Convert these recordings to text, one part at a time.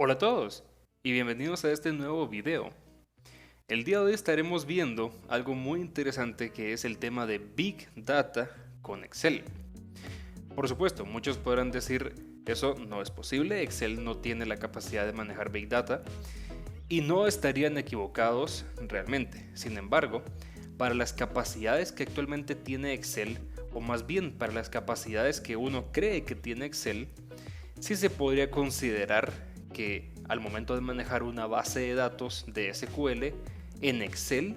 Hola a todos y bienvenidos a este nuevo video. El día de hoy estaremos viendo algo muy interesante que es el tema de Big Data con Excel. Por supuesto, muchos podrán decir eso no es posible, Excel no tiene la capacidad de manejar Big Data y no estarían equivocados realmente. Sin embargo, para las capacidades que actualmente tiene Excel, o más bien para las capacidades que uno cree que tiene Excel, sí se podría considerar que al momento de manejar una base de datos de SQL en Excel,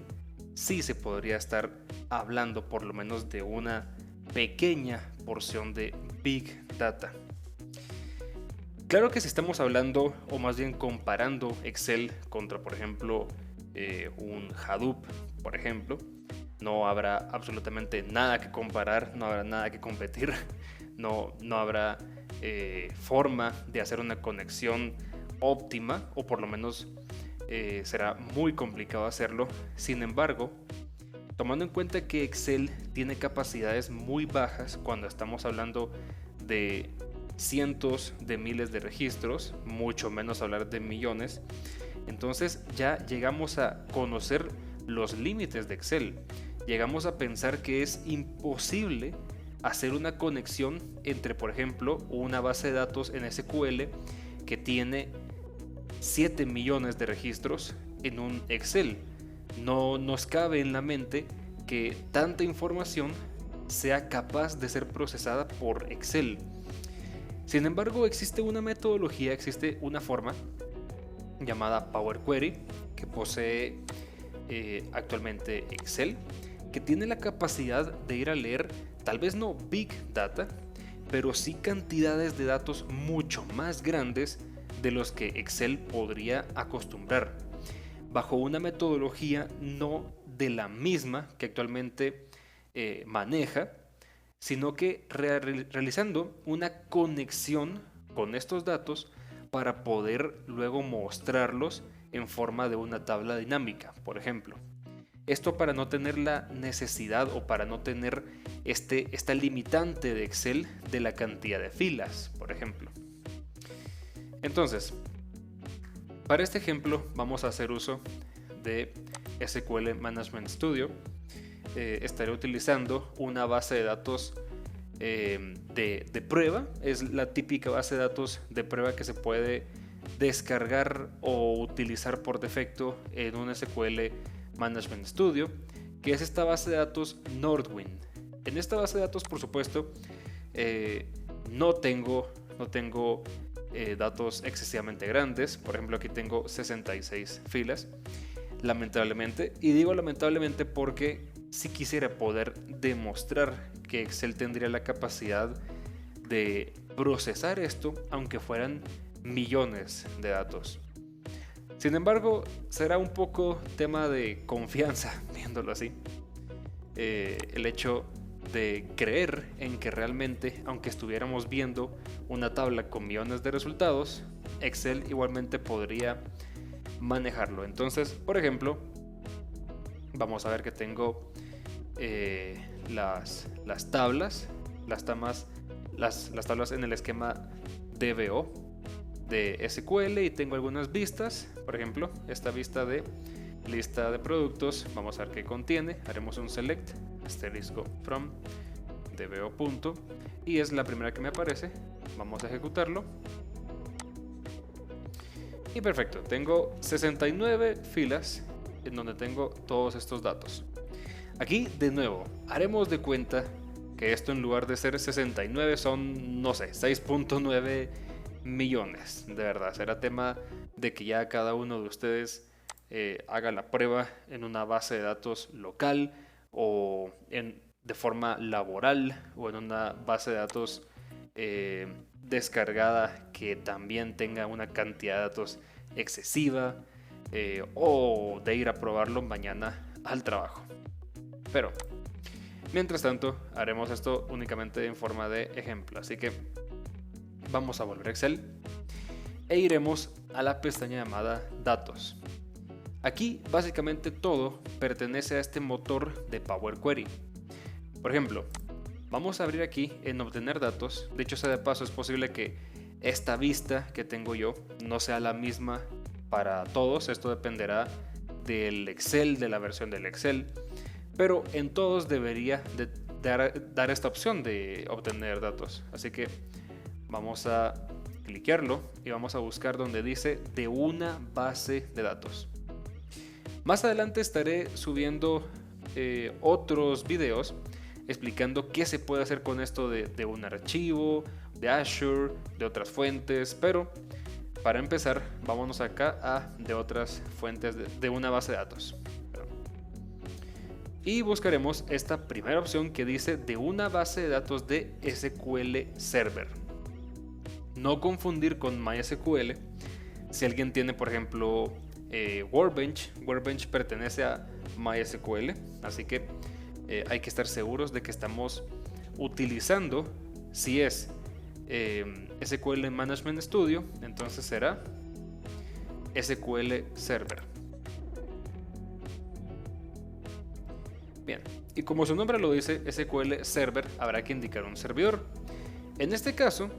sí se podría estar hablando por lo menos de una pequeña porción de Big Data. Claro que si estamos hablando, o más bien comparando Excel contra, por ejemplo, un Hadoop, por ejemplo, no habrá absolutamente nada que comparar, no habrá nada que competir, no habrá forma de hacer una conexión óptima, o por lo menos será muy complicado hacerlo. Sin embargo, tomando en cuenta que Excel tiene capacidades muy bajas cuando estamos hablando de cientos de miles de registros, mucho menos hablar de millones, entonces ya llegamos a conocer los límites de Excel. Llegamos a pensar que es imposible hacer una conexión entre, por ejemplo, una base de datos en SQL que tiene 7 millones de registros en un Excel. No nos cabe en la mente que tanta información sea capaz de ser procesada por Excel. Sin embargo, existe una metodología, existe una forma llamada Power Query que posee actualmente Excel, que tiene la capacidad de ir a leer, tal vez no Big Data, pero sí cantidades de datos mucho más grandes de los que Excel podría acostumbrar, bajo una metodología no de la misma que actualmente maneja, sino que realizando una conexión con estos datos para poder luego mostrarlos en forma de una tabla dinámica, por ejemplo. Esto para no tener la necesidad o para no tener esta limitante de Excel de la cantidad de filas, por ejemplo. Entonces, para este ejemplo vamos a hacer uso de SQL Management Studio. Estaré utilizando una base de datos de prueba. Es la típica base de datos de prueba que se puede descargar o utilizar por defecto en un SQL Management Studio, que es esta base de datos Nordwind. En esta base de datos, por supuesto, no tengo datos excesivamente grandes. Por ejemplo, aquí tengo 66 filas, lamentablemente, y digo lamentablemente porque si quisiera poder demostrar que Excel tendría la capacidad de procesar esto, aunque fueran millones de datos. Sin embargo, será un poco tema de confianza, viéndolo así. El hecho de creer en que realmente, aunque estuviéramos viendo una tabla con millones de resultados, Excel igualmente podría manejarlo. Entonces, por ejemplo, vamos a ver que tengo las tablas en el esquema DBO de SQL, y tengo algunas vistas. Por ejemplo, esta vista de lista de productos, vamos a ver qué contiene. Haremos un select asterisco from dbo punto, y es la primera que me aparece. Vamos a ejecutarlo y perfecto, tengo 69 filas en donde tengo todos estos datos. Aquí de nuevo haremos de cuenta que esto, en lugar de ser 69, son, no sé, 6.9 millones. De verdad, será tema de que ya cada uno de ustedes haga la prueba en una base de datos local, o de forma laboral, o en una base de datos descargada que también tenga una cantidad de datos excesiva, o de ir a probarlo mañana al trabajo. Pero mientras tanto, haremos esto únicamente en forma de ejemplo. Así que vamos a volver a Excel e iremos a la pestaña llamada Datos. Aquí básicamente todo pertenece a este motor de Power Query. Por ejemplo, vamos a abrir aquí en Obtener datos. Dicho sea de paso, es posible que esta vista que tengo yo no sea la misma para todos. Esto dependerá del Excel, de la versión del Excel, pero en todos debería de dar esta opción de obtener datos. Así que vamos a cliquearlo y vamos a buscar donde dice de una base de datos. Más adelante estaré subiendo otros videos explicando qué se puede hacer con esto de un archivo, de Azure, de otras fuentes, pero para empezar vámonos acá a de otras fuentes de una base de datos. Y buscaremos esta primera opción que dice de una base de datos de SQL Server. No confundir con MySQL. Si alguien tiene, por ejemplo, Workbench pertenece a MySQL, así que hay que estar seguros de que estamos utilizando, si es SQL Management Studio, entonces será SQL Server. Bien, y como su nombre lo dice, SQL Server, habrá que indicar un servidor. En este caso,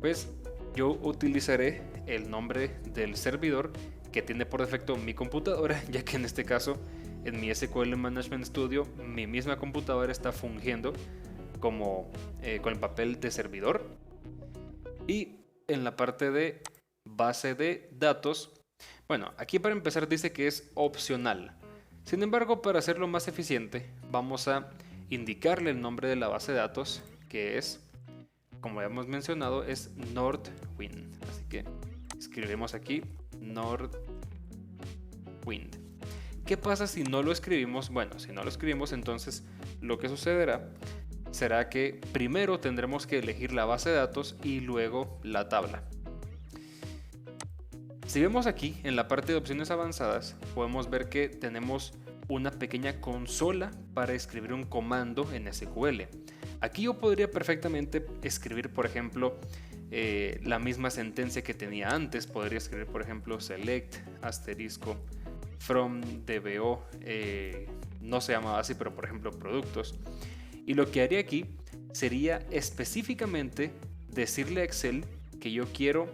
pues yo utilizaré el nombre del servidor que tiene por defecto mi computadora, ya que en este caso en mi SQL Management Studio mi misma computadora está fungiendo como con el papel de servidor. Y en la parte de base de datos, bueno, aquí para empezar dice que es opcional. Sin embargo, para hacerlo más eficiente, vamos a indicarle el nombre de la base de datos, que es, como ya hemos mencionado, es Northwind. Así que escribiremos aquí Northwind. ¿Qué pasa si no lo escribimos? Bueno, si no lo escribimos, entonces lo que sucederá será que primero tendremos que elegir la base de datos y luego la tabla. Si vemos aquí en la parte de opciones avanzadas, podemos ver que tenemos una pequeña consola para escribir un comando en SQL. Aquí yo podría perfectamente escribir, por ejemplo, la misma sentencia que tenía antes. Podría escribir, por ejemplo, select asterisco from dbo, no se llamaba así, pero por ejemplo productos. Y lo que haría aquí sería específicamente decirle a Excel que yo quiero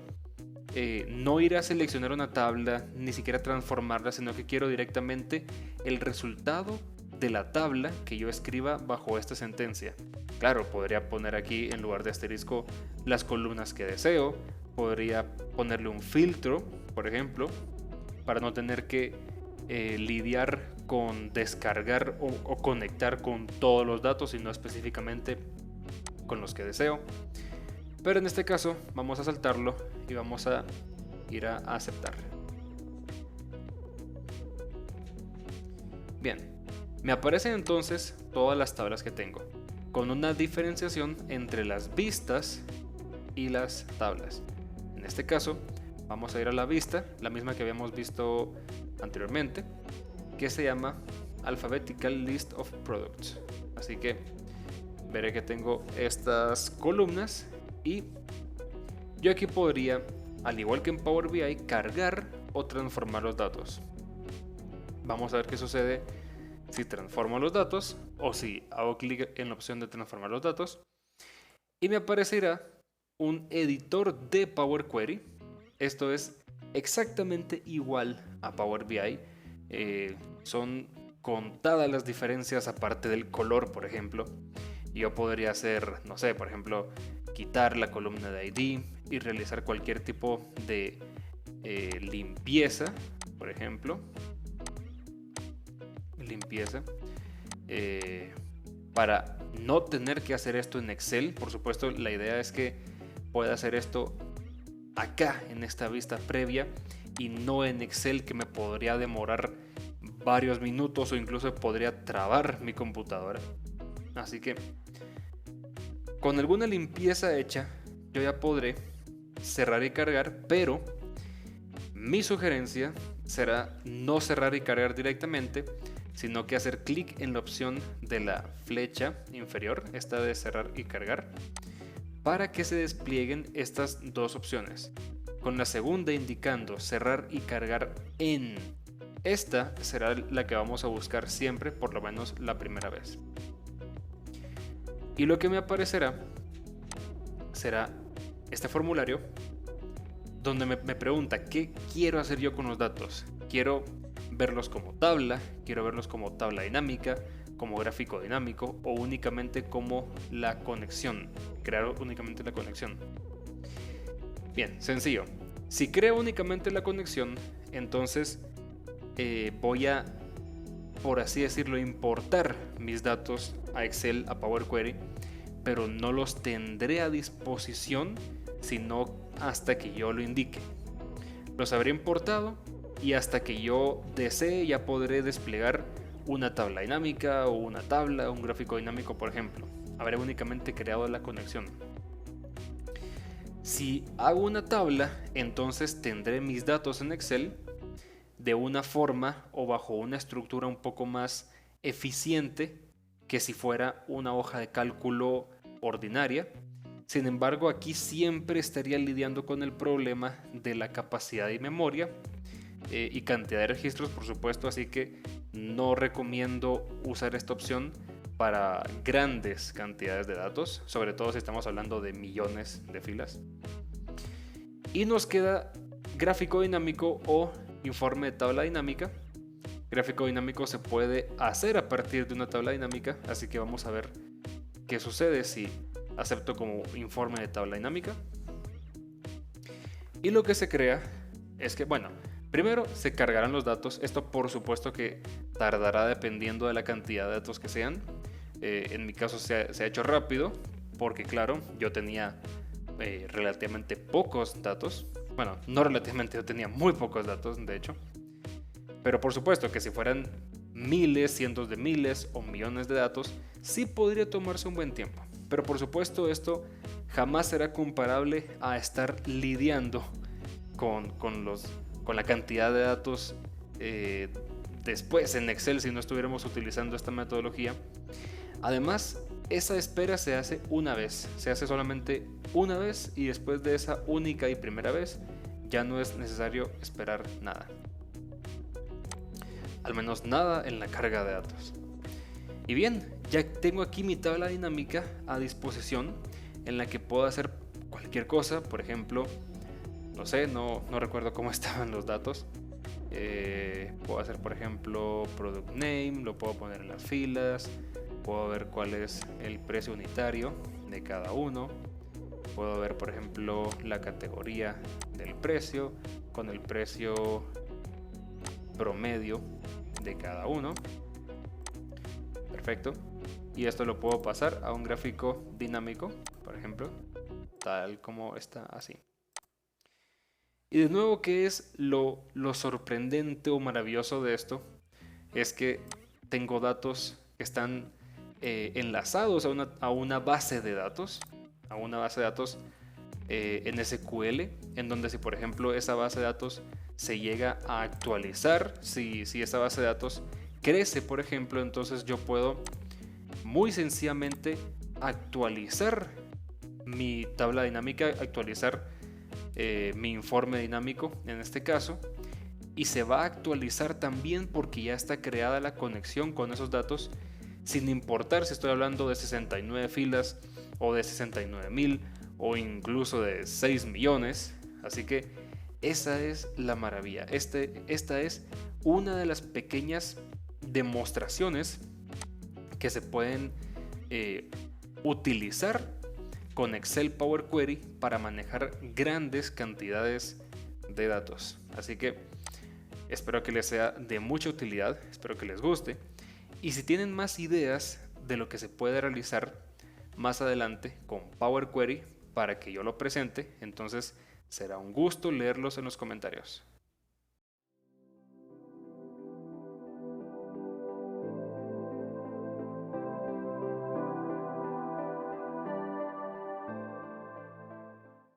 no ir a seleccionar una tabla, ni siquiera transformarla, sino que quiero directamente el resultado de la tabla que yo escriba bajo esta sentencia. Claro, podría poner aquí en lugar de asterisco las columnas que deseo, podría ponerle un filtro, por ejemplo, para no tener que lidiar con descargar o conectar con todos los datos, sino específicamente con los que deseo. Pero en este caso vamos a saltarlo y vamos a ir a aceptar. Bien, me aparecen entonces todas las tablas que tengo, con una diferenciación entre las vistas y las tablas. En este caso vamos a ir a la vista, la misma que habíamos visto anteriormente, que se llama Alphabetical List of Products. Así que veré que tengo estas columnas y yo aquí podría, al igual que en Power BI, cargar o transformar los datos. Vamos a ver qué sucede si transformo los datos o si hago clic en la opción de transformar los datos y me aparecerá un editor de Power Query. Esto es exactamente igual a Power BI. Son contadas las diferencias aparte del color, por ejemplo. Yo podría hacer, no sé, por ejemplo, quitar la columna de ID y realizar cualquier tipo de limpieza, por ejemplo. Limpieza. Para no tener que hacer esto en Excel. Por supuesto, la idea es que pueda hacer esto acá en esta vista previa y no en Excel, que me podría demorar varios minutos o incluso podría trabar mi computadora. Así que con alguna limpieza hecha yo ya podré cerrar y cargar, pero mi sugerencia será no cerrar y cargar directamente, sino que hacer clic en la opción de la flecha inferior, esta de cerrar y cargar, para que se desplieguen estas dos opciones, con la segunda indicando cerrar y cargar en. Esta será la que vamos a buscar siempre, por lo menos la primera vez. Y lo que me aparecerá será este formulario donde me pregunta qué quiero hacer yo con los datos. Quiero verlos como tabla, quiero verlos como tabla dinámica, como gráfico dinámico o únicamente como la conexión, crear únicamente la conexión. Bien, sencillo. Si creo únicamente la conexión, entonces voy a, por así decirlo, importar mis datos a Excel, a Power Query, pero no los tendré a disposición sino hasta que yo lo indique. Los habré importado y hasta que yo desee ya podré desplegar una tabla dinámica o una tabla, un gráfico dinámico, por ejemplo. Habré únicamente creado la conexión. Si hago una tabla, entonces tendré mis datos en Excel de una forma o bajo una estructura un poco más eficiente que si fuera una hoja de cálculo ordinaria. Sin embargo, aquí siempre estaría lidiando con el problema de la capacidad de memoria y cantidad de registros, por supuesto, así que no recomiendo usar esta opción para grandes cantidades de datos, sobre todo si estamos hablando de millones de filas. Y nos queda gráfico dinámico o informe de tabla dinámica. Gráfico dinámico se puede hacer a partir de una tabla dinámica, así que vamos a ver qué sucede si acepto como informe de tabla dinámica. Y lo que se crea es que, bueno, primero se cargarán los datos. Esto por supuesto que tardará dependiendo de la cantidad de datos que sean. En mi caso se ha hecho rápido porque, claro, yo tenía relativamente pocos datos. Bueno, no relativamente, yo tenía muy pocos datos, de hecho. Pero por supuesto que si fueran miles, cientos de miles o millones de datos, sí podría tomarse un buen tiempo. Pero por supuesto esto jamás será comparable a estar lidiando con la cantidad de datos después en Excel si no estuviéramos utilizando esta metodología. Además, esa espera se hace una vez, se hace solamente una vez y después de esa única y primera vez ya no es necesario esperar nada. Al menos nada en la carga de datos. Y bien, ya tengo aquí mi tabla dinámica a disposición en la que puedo hacer cualquier cosa. Por ejemplo, no sé, no recuerdo cómo estaban los datos. Puedo hacer, por ejemplo, product name, lo puedo poner en las filas. Puedo ver cuál es el precio unitario de cada uno. Puedo ver, por ejemplo, la categoría del precio con el precio promedio de cada uno. Perfecto. Y esto lo puedo pasar a un gráfico dinámico, por ejemplo, tal como está así. Y de nuevo, ¿qué es lo sorprendente o maravilloso de esto? Es que tengo datos que están enlazados a una base de datos, en SQL, en donde si por ejemplo esa base de datos se llega a actualizar, si esa base de datos crece, por ejemplo, entonces yo puedo muy sencillamente actualizar mi tabla dinámica, actualizar mi informe dinámico en este caso, y se va a actualizar también porque ya está creada la conexión con esos datos, sin importar si estoy hablando de 69 filas o de 69.000 o incluso de 6 millones. Así que esa es la maravilla. Esta es una de las pequeñas demostraciones que se pueden utilizar con Excel Power Query para manejar grandes cantidades de datos. Así que espero que les sea de mucha utilidad, espero que les guste. Y si tienen más ideas de lo que se puede realizar más adelante con Power Query para que yo lo presente, entonces será un gusto leerlos en los comentarios.